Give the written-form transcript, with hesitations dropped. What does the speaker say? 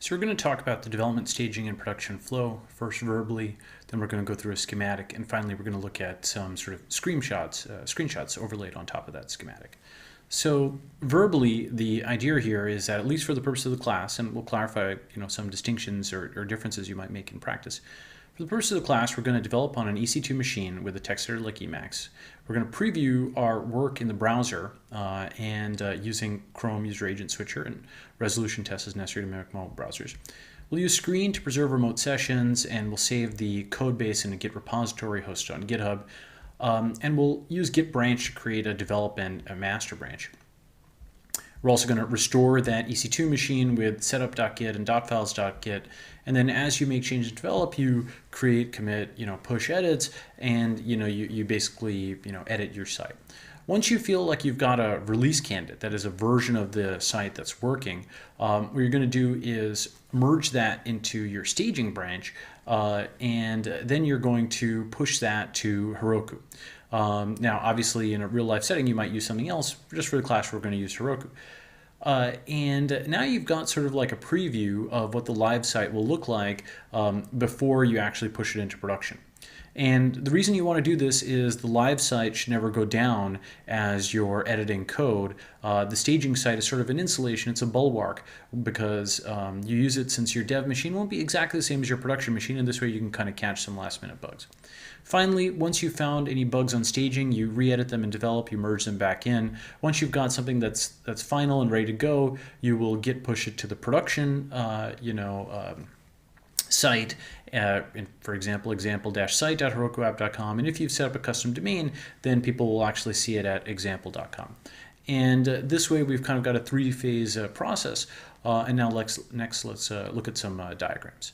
So we're going to talk about the development, staging, and production flow, first verbally, then we're going to go through a schematic, and finally we're going to look at some sort of screenshots overlaid on top of that schematic. So verbally, the idea here is that, at least for the purpose of the class, and we'll clarify some distinctions or differences you might make in practice. For the purpose of the class, we're going to develop on an EC2 machine with a text editor like Emacs. We're going to preview our work in the browser using Chrome User Agent Switcher and resolution tests as necessary to mimic mobile browsers. We'll use Screen to preserve remote sessions, and we'll save the code base in a Git repository hosted on GitHub. And we'll use Git branch to create a develop and a master branch. We're also going to restore that EC2 machine with setup.git and .files.git, and then as you make changes and develop, you create, commit, push edits, and you basically edit your site. Once you feel like you've got a release candidate, that is a version of the site that's working, what you're going to do is merge that into your staging branch, and then you're going to push that to Heroku. Now, obviously, in a real-life setting, you might use something else. Just for the class, we're going to use Heroku. And now you've got sort of like a preview of what the live site will look like before you actually push it into production. And the reason you want to do this is the live site should never go down as you're editing code. The staging site is sort of an insulation, it's a bulwark, because you use it since your dev machine won't be exactly the same as your production machine, and this way you can kind of catch some last minute bugs. Finally, once you've found any bugs on staging, you re-edit them and develop, you merge them back in. Once you've got something that's final and ready to go, you will Git push it to the production site, for example, example-site.herokuapp.com, and if you've set up a custom domain, then people will actually see it at example.com. And this way we've kind of got a three-phase process. And now let's look at some diagrams.